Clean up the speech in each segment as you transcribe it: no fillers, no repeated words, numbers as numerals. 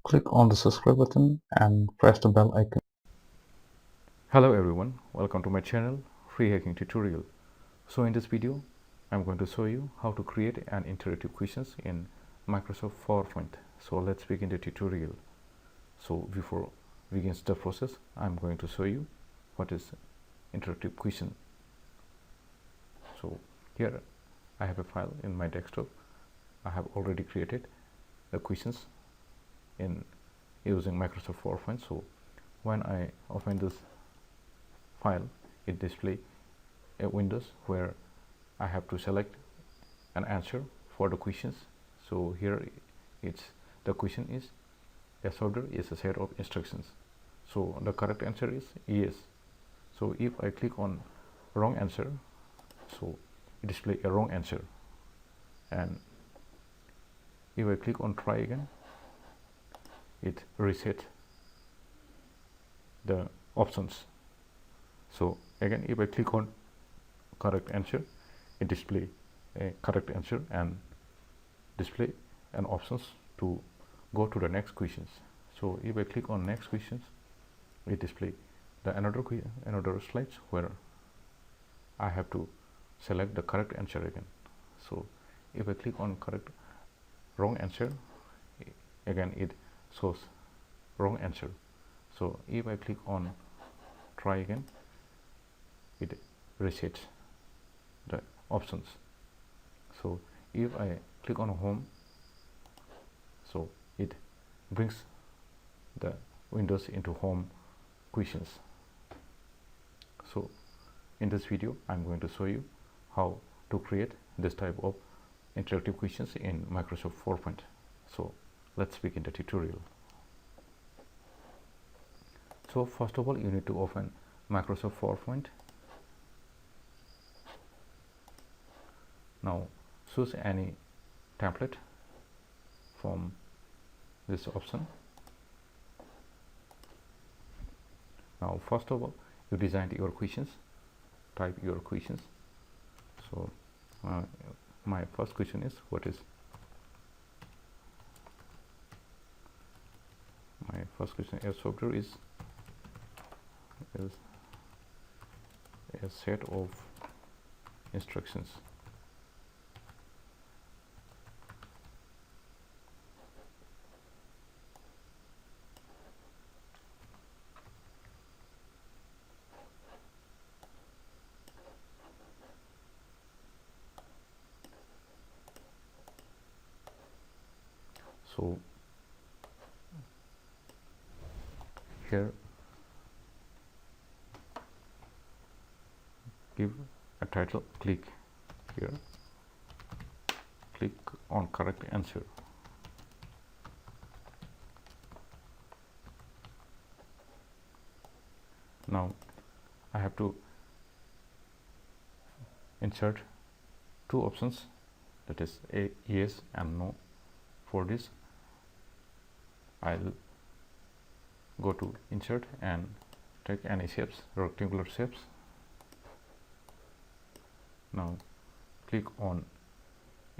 Click on the subscribe button and press the bell icon. Hello everyone, welcome to my channel Free Hacking Tutorial. So in this video I'm going to show you how to create an interactive quizzes in Microsoft PowerPoint. So let's begin the tutorial. So before we begin the process, I'm going to show you what is interactive question. So here I have a file in my desktop. I have already created the questions in using Microsoft PowerPoint. So when I open this file, it displays a windows where I have to select an answer for the questions. So here the question is a soldier is a set of instructions. So the correct answer is yes. So if I click on wrong answer, so it displays a wrong answer, and if I click on try again, it resets the options. So again, if I click on correct answer, it display a correct answer and display an options to go to the next questions. So if I click on next questions, it display the another slides where I have to select the correct answer again. So if I click on correct wrong answer, again it shows wrong answer. So if I click on try again, it resets the options. So if I click on home, so it brings the windows into home questions. So in this video I'm going to show you how to create this type of interactive questions in Microsoft PowerPoint. So let's begin the tutorial. So first of all, you need to open Microsoft PowerPoint. Now choose any template from this option. Now first of all, you design your questions, type your questions. So my first question is, what is my first question? A software is a set of instructions. So here give a title, click here, click on correct answer. Now I have to insert two options, that is a yes and no. For this I'll go to insert and take any shapes, rectangular shapes. Now click on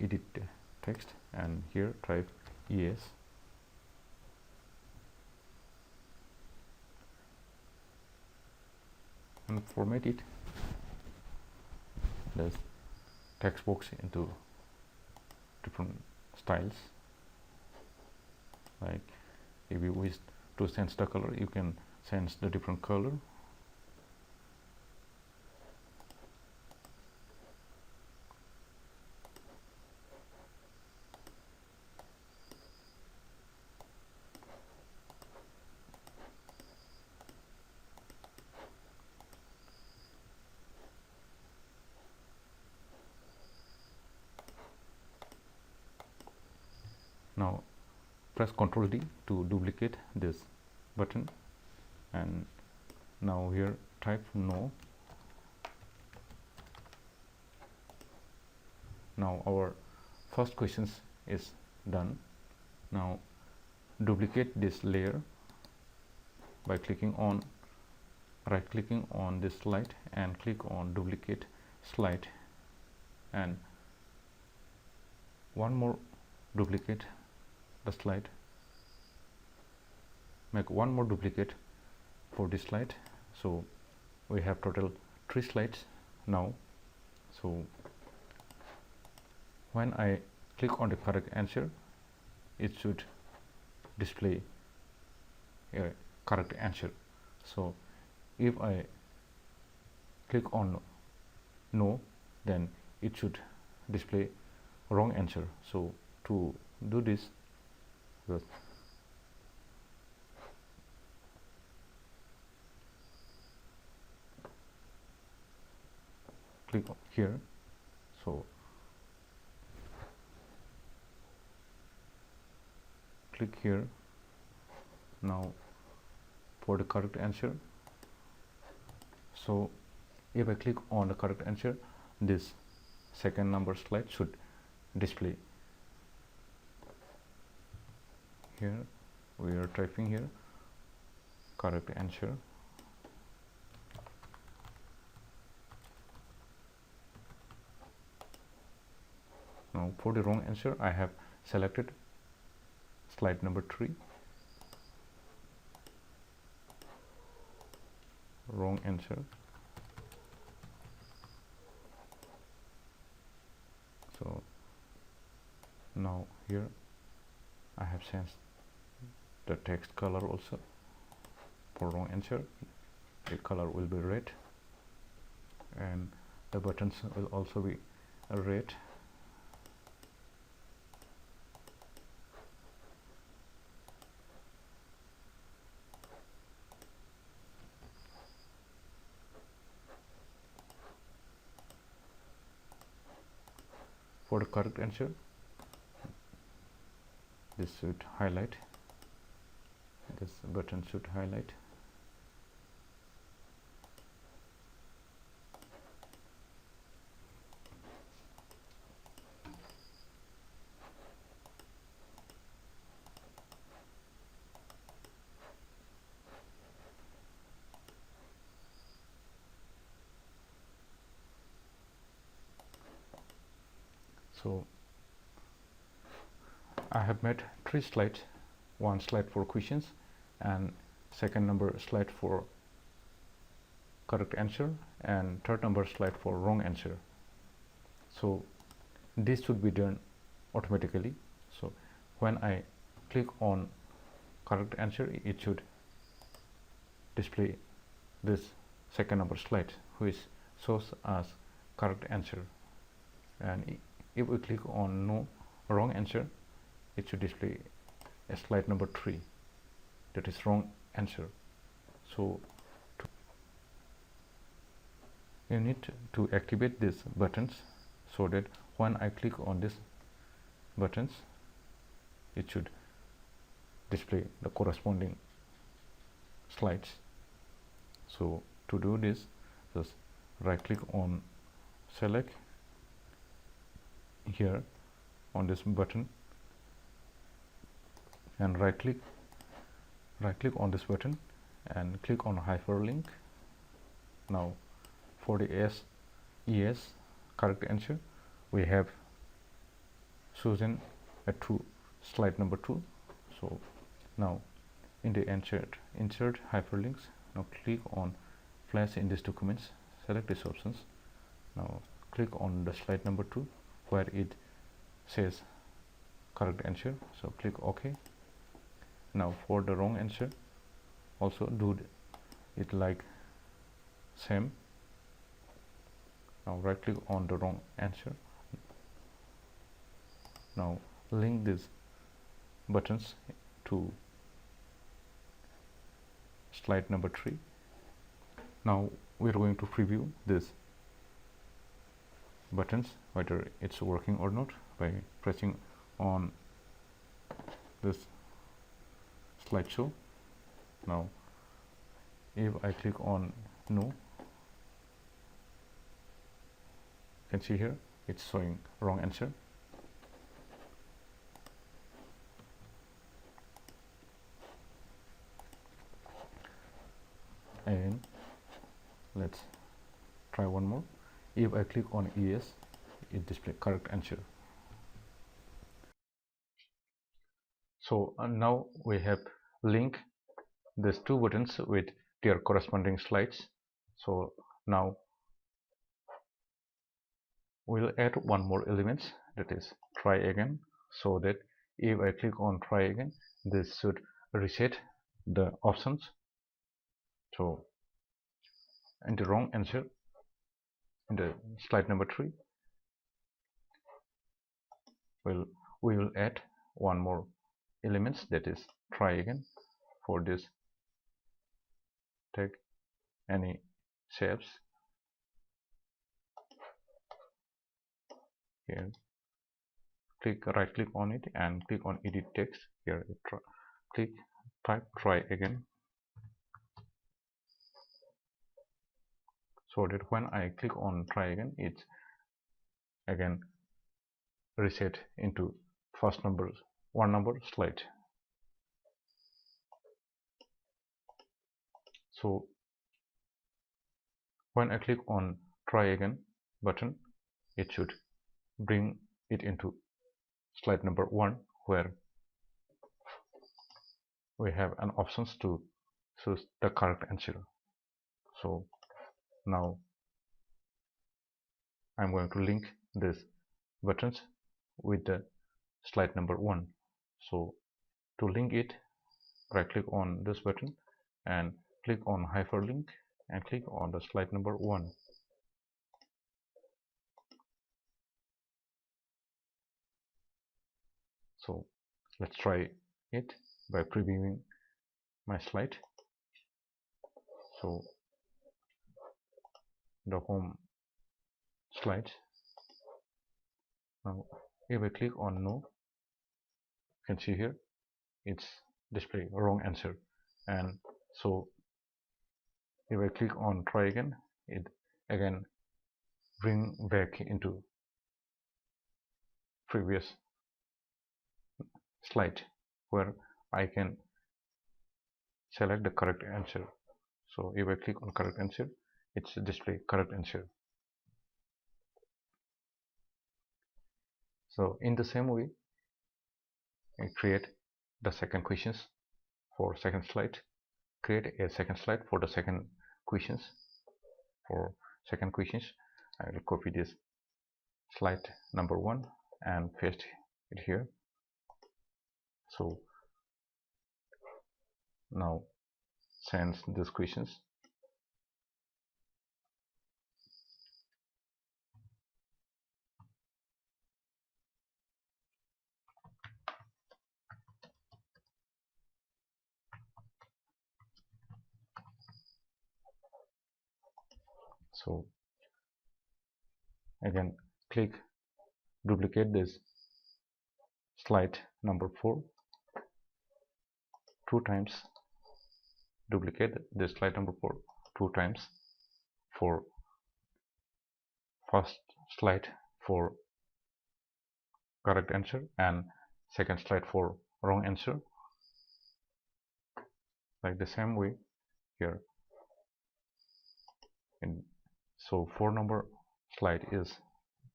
edit text and here type yes, and format it, this text box, into different styles. Like if you wish to change the color, you can change the different color. Now press Ctrl D to duplicate this button, and now here type no. Now our first questions is done. Now duplicate this layer by clicking on right clicking on this slide and click on duplicate slide, and one more duplicate the slide make one more duplicate for this slide. So we have total 3 slides now. So when I click on the correct answer, it should display a correct answer. So if I click on no, then it should display wrong answer. So to do this, just click here. So click here. Now for the correct answer, so if I click on the correct answer, this second number slide should display. Here we are typing here correct answer. Now for the wrong answer, I have selected slide number 3, wrong answer. So now here I have changed the text color also. For wrong answer, the color will be red, and the buttons will also be red. For the correct answer, this should highlight, this button should highlight. So I have made 3 slides, one slide for questions and second number slide for correct answer and third number slide for wrong answer. So this should be done automatically. So when I click on correct answer, it should display this second number slide which shows as correct answer, and if we click on no, wrong answer, it should display a slide number 3, that is wrong answer. So you need to activate these buttons so that when I click on these buttons, it should display the corresponding slides. So to do this, just right click on select here on this button and right click on this button and click on hyperlink. Now for the yes correct answer, we have chosen a slide number 2. So now in the insert hyperlinks, now click on flash in these documents, select these options. Now click on the slide number 2 where it says correct answer, so click OK. Now for the wrong answer, also do it like same. Now right click on the wrong answer. Now link these buttons to slide number 3. Now we are going to preview this buttons whether it's working or not by pressing on this slideshow. Now if I click on no, you can see here it's showing wrong answer. And let's try one more. If I click on yes, it displays correct answer. So now we have linked these two buttons with their corresponding slides. So now we'll add one more element, that is try again, so that if I click on try again, this should reset the options. So in the wrong answer, in the slide number 3, we will add one more elements, that is try again. For this, take any shapes here, right click on it and click on edit text. Here type try again, so that when I click on try again, it's again reset into first number one number slide. So when I click on try again button, it should bring it into slide number 1, where we have an options to choose the correct answer. So now I'm going to link these buttons with the slide number 1. So to link it, right click on this button and click on hyperlink and click on the slide number 1. So let's try it by previewing my slide. So the home slide. Now if I click on no, you can see here it's display wrong answer, and so if I click on try again, it again bring back into previous slide where I can select the correct answer. So if I click on correct answer, it's display correct answer. So in the same way, I create the second questions for second slide. Create a second slide for the second questions. For second questions, I will copy this slide number 1 and paste it here. So now send these questions. So again click duplicate this slide number 4 2 times, duplicate this slide number 4 2 times for first slide for correct answer and second slide for wrong answer, like the same way here. So 4 number slide is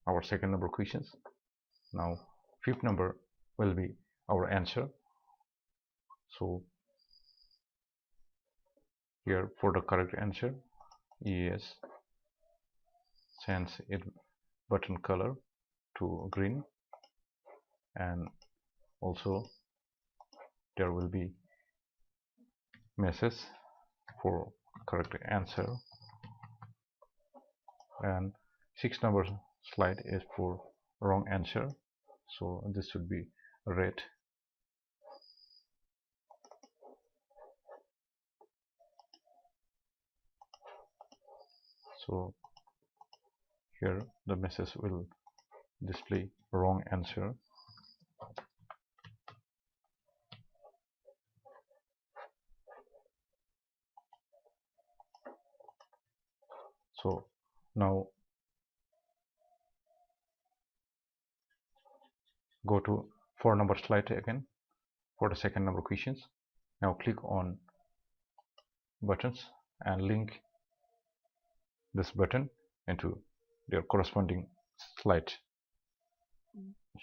our second number questions. Now 5th number will be our answer. So here for the correct answer, yes, change it button color to green, and also there will be message for correct answer, and 6th number slide is for wrong answer, so this should be red. So here the message will display wrong answer. So now go to 4 number slide again for the second number questions. Now click on buttons and link this button into their corresponding slide.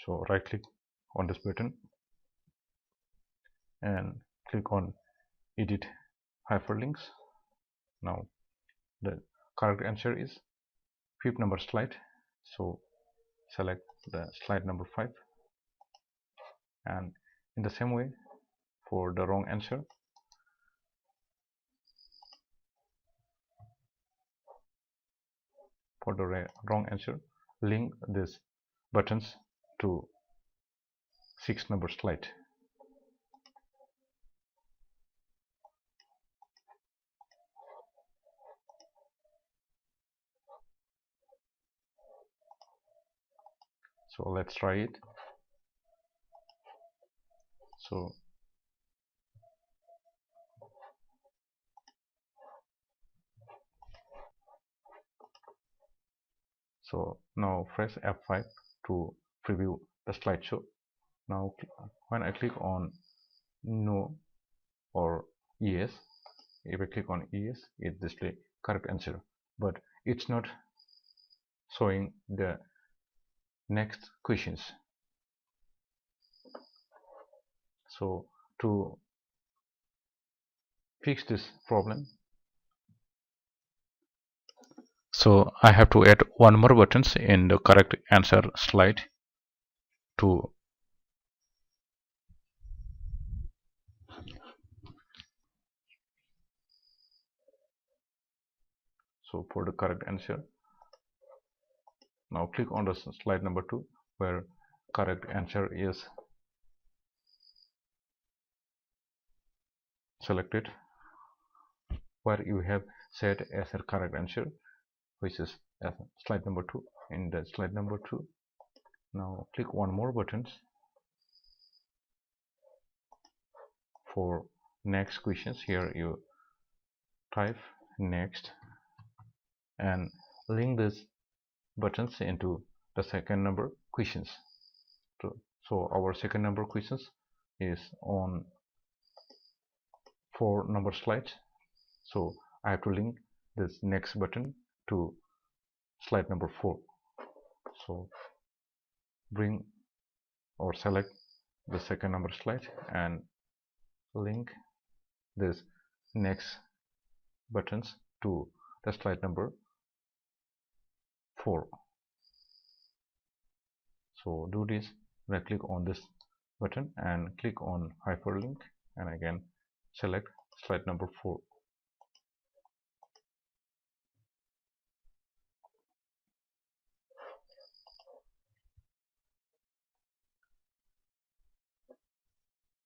So right click on this button and click on edit hyperlinks. Now the correct answer is fifth number slide, so select the slide number 5, and in the same way for the wrong answer, link these buttons to 6th number slide. So let's try it. So now press F5 to preview the slideshow. Now when I click on no or yes, if I click on yes, it displays correct answer, but it's not showing the next questions. So to fix this problem, so I have to add one more buttons in the correct answer slide to so for the correct answer. Now click on the slide number 2 where correct answer is selected, where you have set as a correct answer, which is slide number 2. In the slide number 2, now click one more buttons for next questions. Here you type next and link these buttons into the second number questions. So our second number questions is on 4 number slides, so I have to link this next button to slide number 4. So bring or select the second number slide and link this next buttons to the slide number 4. So do this when I click on this button and click on hyperlink and again select slide number 4.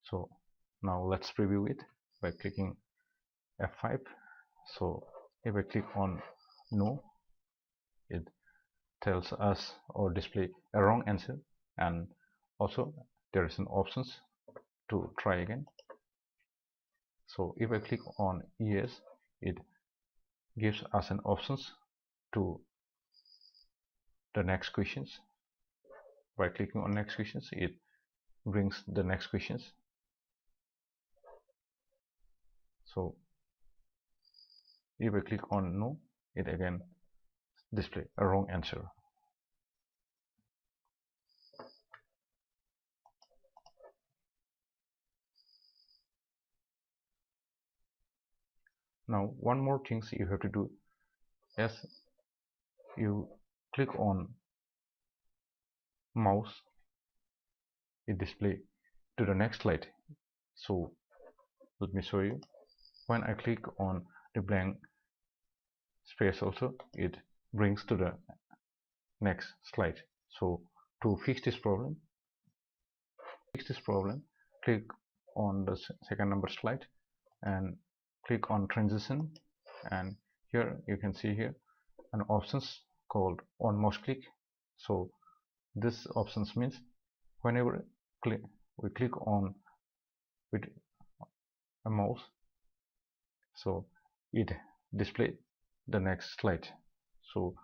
So now let's preview it by clicking F5. So if I click on no, it tells us or display a wrong answer, and also there is an options to try again. So if I click on yes, it gives us an options to the next questions. By clicking on next questions, it brings the next questions. So if I click on no, it again display a wrong answer. Now one more thing you have to do, as you click on mouse, it display to the next slide. So let me show you. When I click on the blank space also, it brings to the next slide. So to fix this problem, click on the second number slide and click on transition, and here you can see here an options called on mouse click. So this options means whenever we click on with a mouse, so it display the next slide. So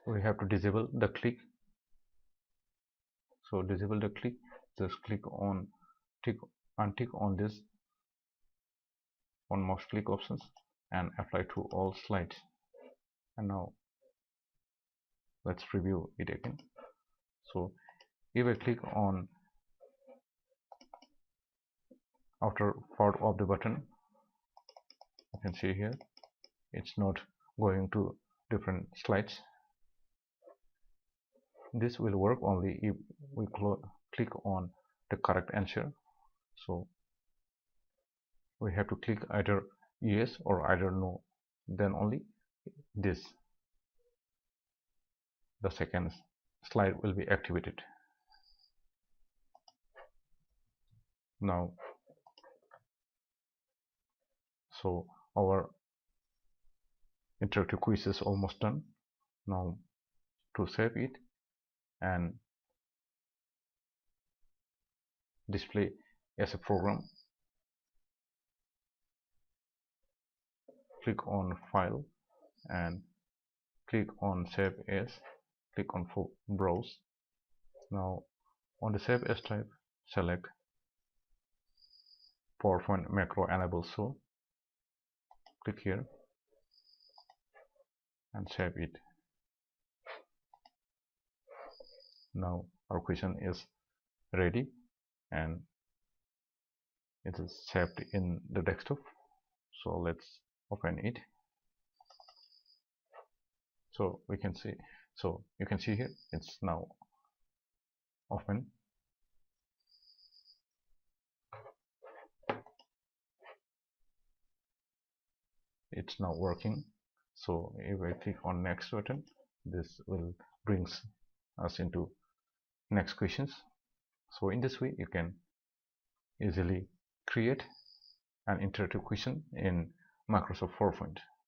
we have to disable the click. So disable the click, just click on untick on this on mouse click options and apply to all slides. And now let's preview it again. So if I click on outer part of the button, you can see here it's not going to different slides. This will work only if we click on the correct answer. So we have to click either yes or either no, then only the second slide will be activated. Now, so our interactive quiz is almost done. Now to save it and display as a program, click on file and click on save as, click on browse. Now on the save as type, select PowerPoint macro enable show, click here and save it. Now our question is ready and it is saved in the desktop. So let's open it. So we can see, so you can see here it's now open. It's now working. So if I click on next button, this will brings us into next questions. So in this way you can easily create an interactive question in Microsoft PowerPoint.